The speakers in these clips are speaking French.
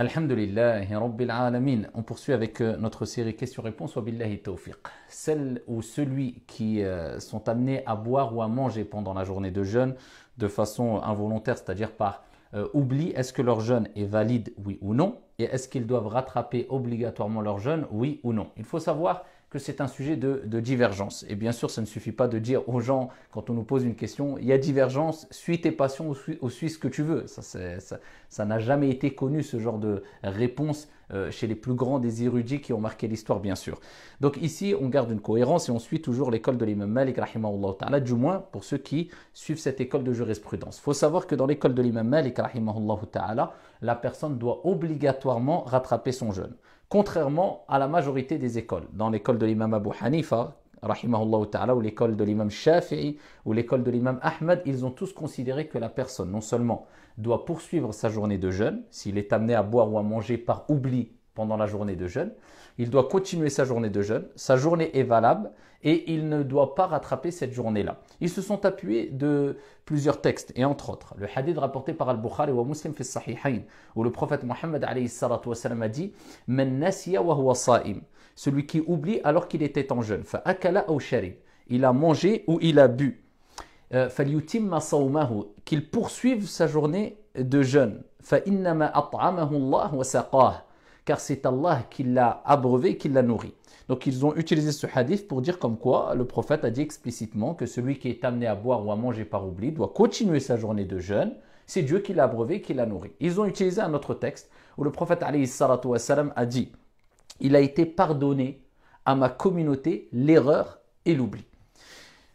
Alhamdulillahi Rabbil Alamin. On poursuit avec notre série questions-réponses. Wa billahi tawfiq. Celle ou celui qui sont amenés à boire ou à manger pendant la journée de jeûne de façon involontaire, c'est-à-dire par oubli, est-ce que leur jeûne est valide, oui ou non? Et est-ce qu'ils doivent rattraper obligatoirement leur jeûne, oui ou non? Il faut savoir que c'est un sujet de divergence. Et bien sûr, ça ne suffit pas de dire aux gens, quand on nous pose une question, il y a divergence, suis tes passions ou suis ce que tu veux. Ça n'a jamais été connu, ce genre de réponse chez les plus grands des érudits qui ont marqué l'histoire, bien sûr. Donc ici, on garde une cohérence et on suit toujours l'école de l'imam Malik, rahimahullah ta'ala, du moins pour ceux qui suivent cette école de jurisprudence. Il faut savoir que dans l'école de l'imam Malik, rahimahullah ta'ala, la personne doit obligatoirement rattraper son jeûne. Contrairement à la majorité des écoles. Dans l'école de l'imam Abu Hanifa, rahimahullah ta'ala, ou l'école de l'imam Shafi'i, ou l'école de l'imam Ahmad, ils ont tous considéré que la personne, non seulement doit poursuivre sa journée de jeûne, s'il est amené à boire ou à manger par oubli pendant la journée de jeûne, il doit continuer sa journée de jeûne, sa journée est valable et il ne doit pas rattraper cette journée-là. Ils se sont appuyés de plusieurs textes et entre autres, le hadith rapporté par Al-Bukhari wa Muslim fi Sahihayn où le prophète Mohammed alayhi salatu wa salam a dit « Man nasiya wa huwa sa'im » celui qui oublie alors qu'il était en jeûne. « Fa akala aw sharib » il a mangé ou il a bu. « Falyutimma sawmahu » qu'il poursuive sa journée de jeûne. « Fa innama at'amahu Allah wa saqah » car c'est Allah qui l'a abreuvé, qui l'a nourri. Donc ils ont utilisé ce hadith pour dire comme quoi le prophète a dit explicitement que celui qui est amené à boire ou à manger par oubli doit continuer sa journée de jeûne. C'est Dieu qui l'a abreuvé, qui l'a nourri. Ils ont utilisé un autre texte où le prophète alayhi salatu wa salam a dit « Il a été pardonné à ma communauté l'erreur et l'oubli ».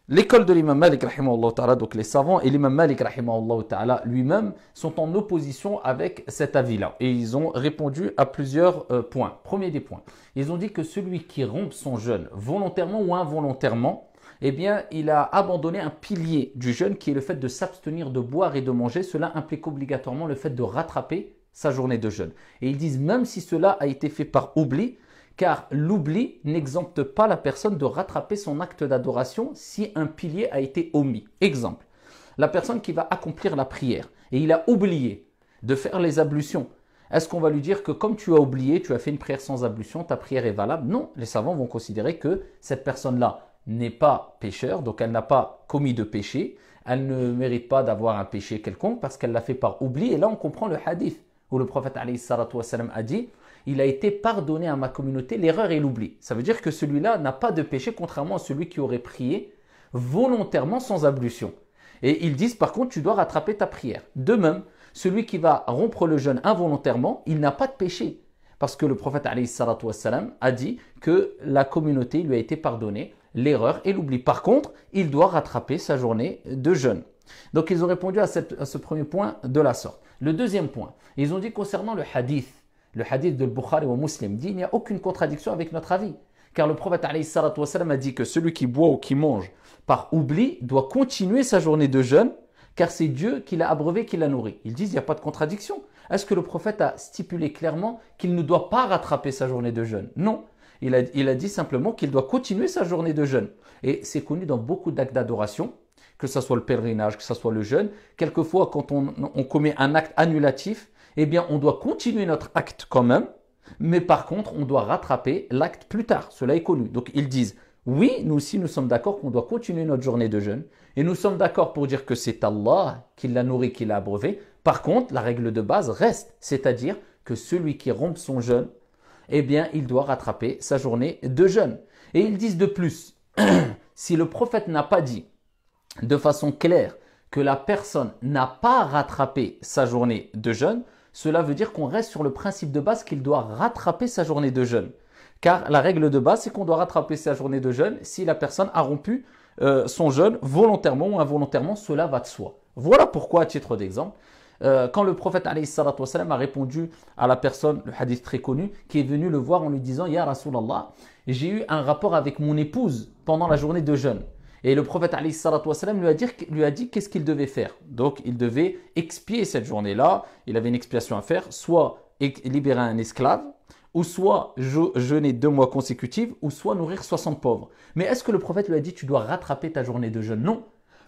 L'école de l'imam Malik, rahimahullah ta'ala, donc les savants, et l'imam Malik, rahimahullah ta'ala, lui-même, sont en opposition avec cet avis-là. Et ils ont répondu à plusieurs points. Premier des points, ils ont dit que celui qui rompt son jeûne, volontairement ou involontairement, eh bien, il a abandonné un pilier du jeûne qui est le fait de s'abstenir de boire et de manger. Cela implique obligatoirement le fait de rattraper sa journée de jeûne. Et ils disent, même si cela a été fait par oubli, car l'oubli n'exempte pas la personne de rattraper son acte d'adoration si un pilier a été omis. Exemple, la personne qui va accomplir la prière et il a oublié de faire les ablutions. Est-ce qu'on va lui dire que comme tu as oublié, tu as fait une prière sans ablution, ta prière est valable? Non, les savants vont considérer que cette personne-là n'est pas pécheur, donc elle n'a pas commis de péché, elle ne mérite pas d'avoir un péché quelconque parce qu'elle l'a fait par oubli. Et là, on comprend le hadith où le prophète alayhi salatu wa salam a dit « Il a été pardonné à ma communauté l'erreur et l'oubli ». Ça veut dire que celui-là n'a pas de péché, contrairement à celui qui aurait prié volontairement sans ablution. Et ils disent par contre, tu dois rattraper ta prière. De même, celui qui va rompre le jeûne involontairement, il n'a pas de péché. Parce que le prophète alayhi salatu wa salam a dit que la communauté lui a été pardonnée l'erreur et l'oubli. Par contre, il doit rattraper sa journée de jeûne. Donc ils ont répondu à ce premier point de la sorte. Le deuxième point, ils ont dit concernant le hadith de Bukhari ou Muslim, dit il n'y a aucune contradiction avec notre avis. Car le prophète alayhi salatu wa salam a dit que celui qui boit ou qui mange par oubli doit continuer sa journée de jeûne, car c'est Dieu qui l'a abreuvé, qui l'a nourri. Ils disent il n'y a pas de contradiction. Est-ce que le prophète a stipulé clairement qu'il ne doit pas rattraper sa journée de jeûne? Non. Il a dit simplement qu'il doit continuer sa journée de jeûne. Et c'est connu dans beaucoup d'actes d'adoration, que ce soit le pèlerinage, que ce soit le jeûne. Quelquefois, quand on commet un acte annulatif, eh bien, on doit continuer notre acte quand même, mais par contre, on doit rattraper l'acte plus tard. Cela est connu. Donc, ils disent, oui, nous aussi, nous sommes d'accord qu'on doit continuer notre journée de jeûne, et nous sommes d'accord pour dire que c'est Allah qui l'a nourri, qui l'a abreuvé. Par contre, la règle de base reste, c'est-à-dire que celui qui rompt son jeûne, eh bien, il doit rattraper sa journée de jeûne. Et ils disent de plus, si le prophète n'a pas dit de façon claire que la personne n'a pas rattrapé sa journée de jeûne, cela veut dire qu'on reste sur le principe de base qu'il doit rattraper sa journée de jeûne. Car la règle de base, c'est qu'on doit rattraper sa journée de jeûne si la personne a rompu son jeûne volontairement ou involontairement, cela va de soi. Voilà pourquoi, à titre d'exemple, quand le prophète alayhi salatu wa salam a répondu à la personne, le hadith très connu, qui est venu le voir en lui disant « Ya Rasulallah, j'ai eu un rapport avec mon épouse pendant la journée de jeûne ». Et le prophète alayhi salatu wa salam lui a dit qu'est-ce qu'il devait faire. Donc il devait expier cette journée-là, il avait une expiation à faire, soit libérer un esclave, ou soit jeûner 2 mois consécutifs, ou soit nourrir 60 pauvres. Mais est-ce que le prophète lui a dit tu dois rattraper ta journée de jeûne? Non.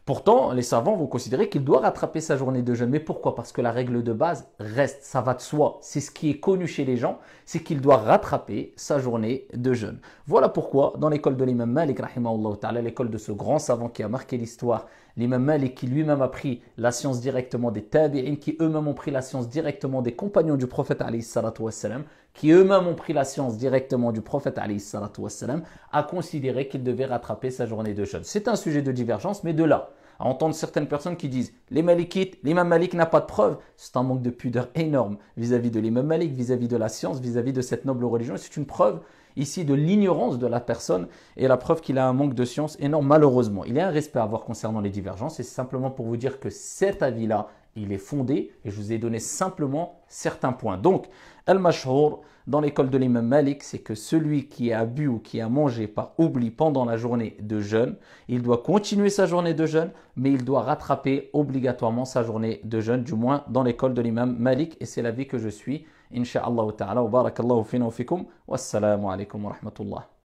Pourtant, les savants vont considérer qu'il doit rattraper sa journée de jeûne. Mais pourquoi? Parce que la règle de base reste, ça va de soi. C'est ce qui est connu chez les gens, c'est qu'il doit rattraper sa journée de jeûne. Voilà pourquoi, dans l'école de l'imam Malik, rahimahullah ta'ala, l'école de ce grand savant qui a marqué l'histoire, l'imam Malik qui lui-même a pris la science directement des tabi'in, qui eux-mêmes ont pris la science directement des compagnons du prophète alayhi salatu wassalam, qui eux-mêmes ont pris la science directement du prophète alayhi salatu wassalam, a considéré qu'il devait rattraper sa journée de jeûne. C'est un sujet de divergence, mais de là à entendre certaines personnes qui disent les Malikites, l'imam Malik n'a pas de preuve, c'est un manque de pudeur énorme vis-à-vis de l'imam Malik, vis-à-vis de la science, vis-à-vis de cette noble religion. C'est une preuve ici de l'ignorance de la personne et la preuve qu'il a un manque de science énorme malheureusement. Il y a un respect à avoir concernant les divergences et c'est simplement pour vous dire que cet avis-là, il est fondé et je vous ai donné simplement certains points. Donc, al-mashhour, dans l'école de l'imam Malik, c'est que celui qui a bu ou qui a mangé par oubli pendant la journée de jeûne, il doit continuer sa journée de jeûne, mais il doit rattraper obligatoirement sa journée de jeûne, du moins dans l'école de l'imam Malik, et c'est l'avis que je suis. Inch'Allah ta'ala, wa barakallahu fina wa fikum, wassalamu alaikum wa rahmatullah.